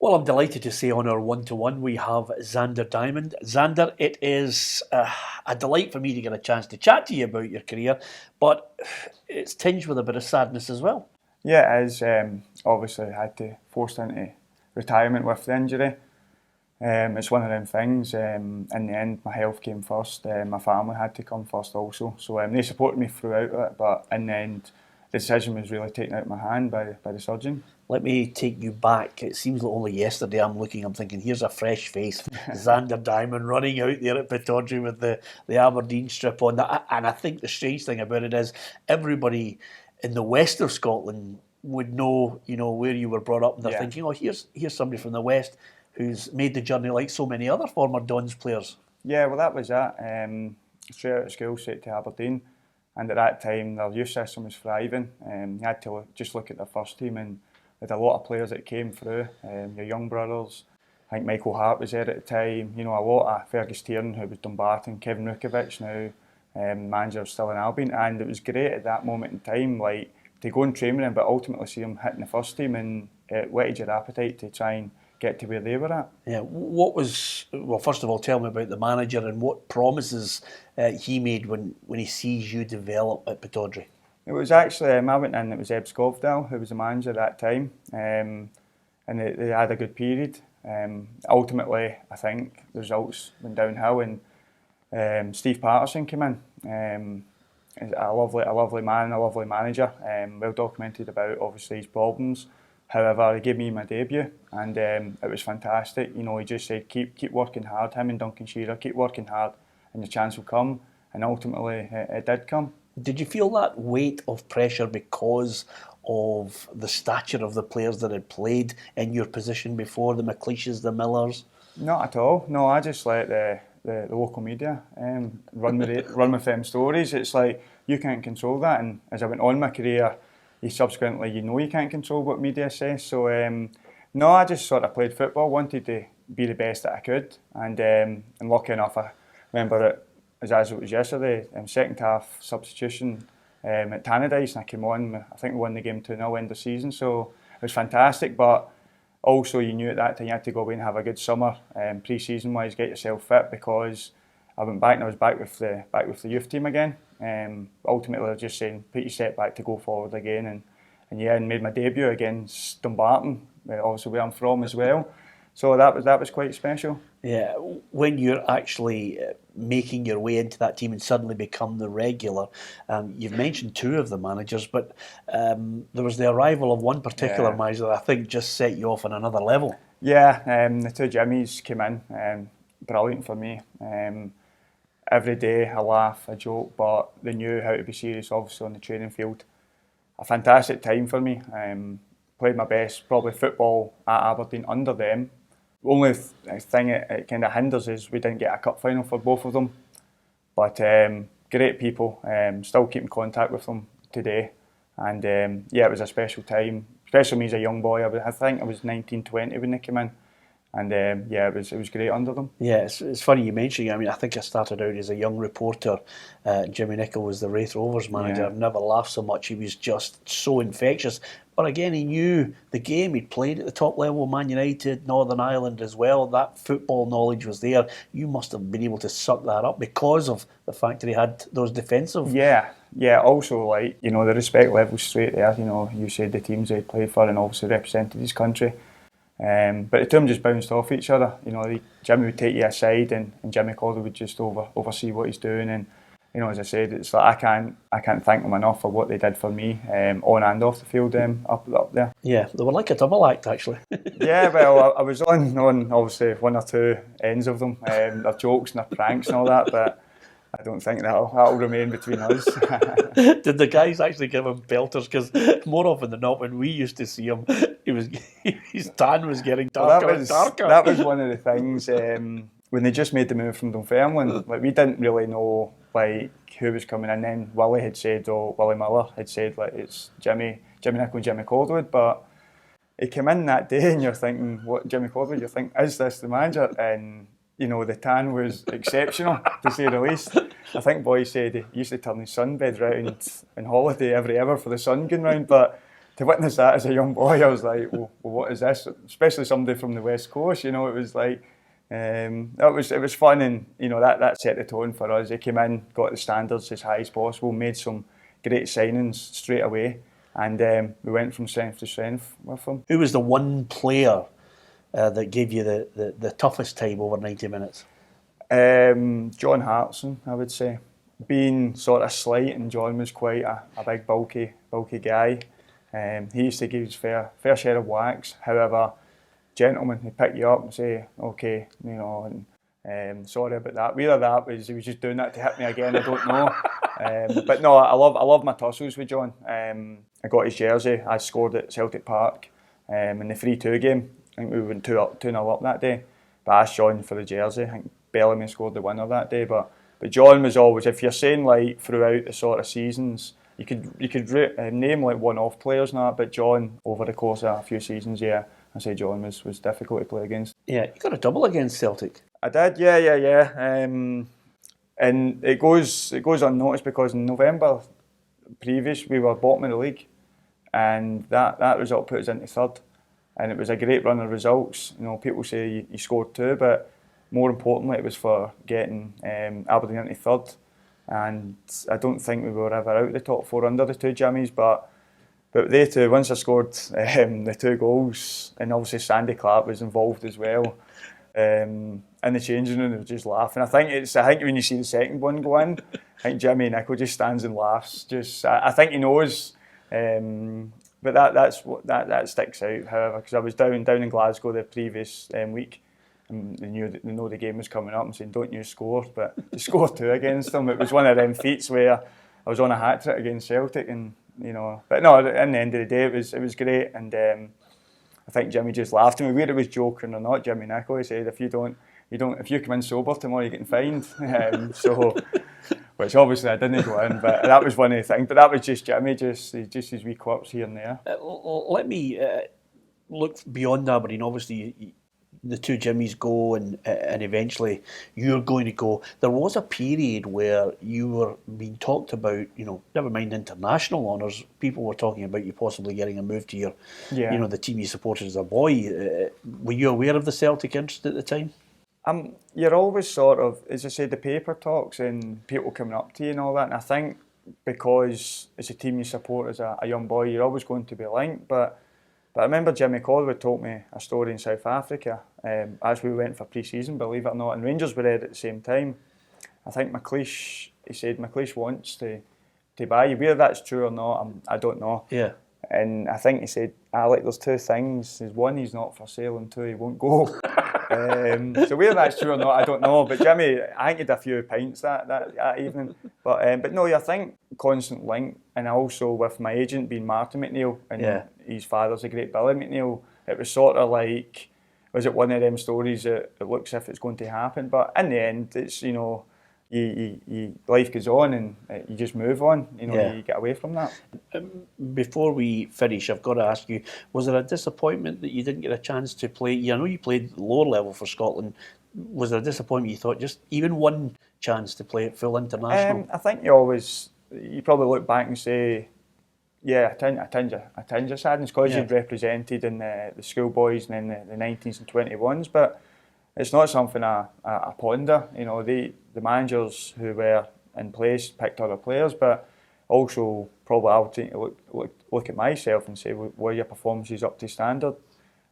Well, I'm delighted to say on our one-to-one we have Zander Diamond. Zander, it is a delight for me to get a chance to chat to you about your career, but it's tinged with a bit of sadness as well. Yeah, it is. Obviously, I had to force into retirement with the injury. It's one of them things. In the end, my health came first. My family had to come first also. So they supported me throughout it, but in the end, the decision was really taken out of my hand by the surgeon. Let me take you back. It seems like only yesterday I'm thinking, here's a fresh face. Zander Diamond running out there at Pittodrie with the Aberdeen strip on. And I think the strange thing about it is everybody in the west of Scotland would know, where you were brought up, and they're Yeah. thinking, oh, here's somebody from the west who's made the journey like so many other former Dons players. Yeah, well, that was it. Straight out of school, straight to Aberdeen. And at that time, their youth system was thriving. You had to just look at the first team, and there's a lot of players that came through. Your young brothers, I think Michael Hart was there at the time. A lot of Fergus Tiernan, who was Dumbarton, Kevin Rukovic now, manager still in Albion. And it was great at that moment in time, like to go and train with him, but ultimately see him hitting the first team, and it whetted your appetite to try and get to where they were at. Yeah, well, first of all, tell me about the manager and what promises he made when he sees you develop at Pittodrie. It was actually, I went in, it was Eb Scovdale who was the manager at that time, and they had a good period. Ultimately, I think the results went downhill, and Steve Patterson came in. A lovely man, a lovely manager, well documented about obviously his problems. However, he gave me my debut, and it was fantastic. He just said, keep working hard. Him and Duncan Shearer, keep working hard, and your chance will come. And ultimately, it did come. Did you feel that weight of pressure because of the stature of the players that had played in your position before, the McLeishes, the Millers? Not at all. No, I just let the local media run with them stories. It's like you can't control that, and as I went on my career, you can't control what media says. So no, I just sort of played football, wanted to be the best that I could, and lucky enough, I remember it as it was yesterday. Second half substitution at Tannadice, and I came on. I think we won the game 2-0 end of season, so it was fantastic. But also, you knew at that time you had to go away and have a good summer, pre-season wise, get yourself fit, because I went back and I was back with the youth team again. Ultimately, they're just saying put your step back to go forward again, and made my debut against Dumbarton, obviously where I'm from as well. So that was quite special. Yeah, when you're actually making your way into that team and suddenly become the regular, you've mentioned two of the managers, but there was the arrival of one particular manager that I think just set you off on another level. Yeah, the two Jimmies came in, brilliant for me. Every day a laugh, a joke, but they knew how to be serious, obviously, on the training field. A fantastic time for me. Played my best, probably football at Aberdeen under them. The only thing it kind of hinders is we didn't get a cup final for both of them. But great people, still keep in contact with them today. And it was a special time, especially me as a young boy. I think I was 19, 20 when they came in. And it was great under them. Yeah, it's funny you mentioning. I mean, I think I started out as a young reporter. Jimmy Nicholl was the Wraith Rovers manager. Yeah. I've never laughed so much. He was just so infectious. But again, he knew the game. He'd played at the top level, Man United, Northern Ireland as well. That football knowledge was there. You must have been able to suck that up because of the fact that he had those defensive. Yeah. Also, the respect level straight there. You said the teams they played for and obviously represented his country. But the two of them just bounced off each other. Jimmy would take you aside, and Jimmy Calder would just oversee what he's doing. And as I said, it's like I can't thank them enough for what they did for me on and off the field up there. Yeah, they were like a double act actually. Yeah, well, I was on obviously one or two ends of them, their jokes and their pranks and all that, but I don't think that'll remain between us. Did the guys actually give him belters? Because more often than not, when we used to see him, his tan was getting darker and darker. That was one of the things when they just made the move from Dunfermline. Like, we didn't really know who was coming in. Then Willie Miller had said it's Jimmy Nicholl and Jimmy Calderwood, but he came in that day and you're thinking, what, Jimmy Calderwood? You think, is this the manager? And the tan was exceptional, to say the least. I think boys said he used to turn his sunbed round on holiday every hour for the sun going round, but to witness that as a young boy, I was like, well, what is this? Especially somebody from the West Coast, you know, it was like, it was fun, and you know that set the tone for us. They came in, got the standards as high as possible, made some great signings straight away, and we went from strength to strength with them. Who was the one player that gave you the toughest time over 90 minutes? John Hartson, I would say. Being sort of slight, and John was quite a big bulky guy. He used to give his fair share of whacks. However, gentleman, he'd pick you up and say, okay, you know, and sorry about that. Whether that was he was just doing that to hit me again, I don't know. But no, I love my tussles with John. I got his jersey. I scored at Celtic Park in the 3-2 game. I think we went 2-0 up that day. But I asked John for the jersey. I think Bellamy scored the winner that day. But John was always, if you're saying like throughout the sort of seasons, you could name like one-off players and that, but John over the course of a few seasons, yeah, I say John was difficult to play against. Yeah, you got a double against Celtic. I did, yeah. And it goes unnoticed because in November previous we were bottom of the league, and that result put us into third, and it was a great run of results. You know, people say you scored 2, but more importantly, it was for getting Aberdeen into third. And I don't think we were ever out of the top 4 under the 2 Jimmies, but they two, once I scored the 2 goals, and obviously Sandy Clark was involved as well, in the changing room, they were just laughing. I think when you see the second one go in, I think Jimmy Nicholl just stands and laughs. I think he knows, but that sticks out. However, because I was down in Glasgow the previous week. And they know the game was coming up and saying, don't you score, but they scored 2 against them. It was one of them feats where I was on a hat-trick against Celtic, and you know, but no, in the end of the day, it was great, and I think Jimmy just laughed at me, whether it was joking or not. Jimmy Nicholl, he said, if you come in sober tomorrow, you're getting fined. So, which obviously I didn't go in, but that was one of the things. But that was just Jimmy, just his wee quirks here and there. Let me look beyond Aberdeen. Obviously, the 2 Jimmies go, and eventually you're going to go. There was a period where you were being talked about, you know, never mind international honours, people were talking about you possibly getting a move to your, you know, the team you supported as a boy. Were you aware of the Celtic interest at the time? You're always sort of, as I said, the paper talks and people coming up to you and all that, and I think because it's a team you support as a young boy, you're always going to be linked, but I remember Jimmy Colwood told me a story in South Africa as we went for pre-season, believe it or not, and Rangers were there at the same time. I think he said McLeish wants to buy you. Whether that's true or not, I don't know. Yeah. And I think he said, Alec, there's 2 things. There's 1, he's not for sale, and 2, he won't go. So whether that's true or not, I don't know. But Jimmy, I think he had a few pints that evening. But no, I think constant link, and also with my agent being Martin McNeil, and his father's a great Billy McNeil, it was sort of like, was it one of them stories that it looks as if it's going to happen? But in the end, it's, you know, you life goes on, and you just move on. You know, you get away from that. Before we finish, I've got to ask you: was there a disappointment that you didn't get a chance to play? I know you played lower level for Scotland. Was there a disappointment you thought just even one chance to play at full international? I think you probably look back and say, yeah, a tinge of sadness because you'd represented in the schoolboys and then the 19s and 21s, but it's not something I ponder. You know, the managers who were in place picked other players, but also probably I'll take a look at myself and say, were your performances up to standard?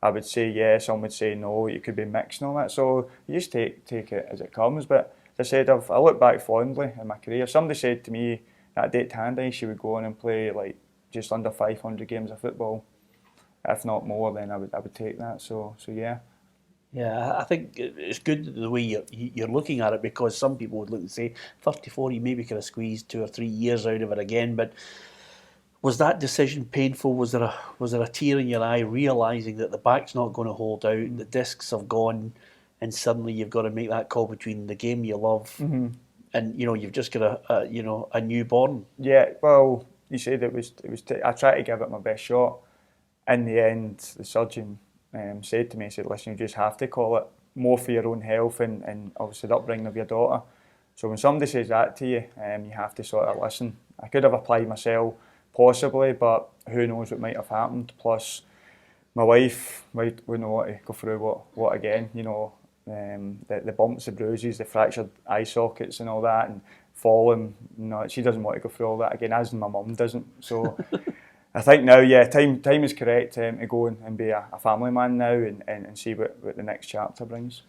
I would say yes, some would say no, it could be mixed and all that. So you just take it as it comes. But as I said, I look back fondly in my career. Somebody said to me that date Tandai, she would go on and play like just under 500 games of football. If not more, then I would take that. So yeah. Yeah, I think it's good the way you're looking at it, because some people would look and say 34, you maybe could have squeezed 2 or 3 years out of it again. But was that decision painful? Was there a tear in your eye realising that the back's not going to hold out, the discs have gone, and suddenly you've got to make that call between the game you love and you've just got a newborn? Yeah, well, you said it was. I tried to give it my best shot. In the end, the surgeon said to me, he said, listen, you just have to call it, more for your own health and obviously the upbringing of your daughter. So when somebody says that to you, you have to sort of listen. I could have applied myself possibly, but who knows what might have happened. Plus, my wife wouldn't want to go through what again, you know, the bumps, the bruises, the fractured eye sockets and all that, and falling. No, she doesn't want to go through all that again, as my mum doesn't. So I think now, yeah, time is correct to go and be a family man now and see what the next chapter brings.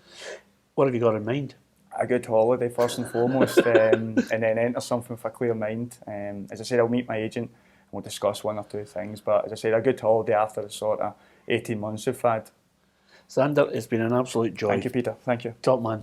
What have you got in mind? A good holiday first and foremost, and then enter something with a clear mind. As I said, I'll meet my agent and we'll discuss one or two things. But as I said, a good holiday after the sort of 18 months we've had. Zander, it's been an absolute joy. Thank you, Peter. Thank you. Top man.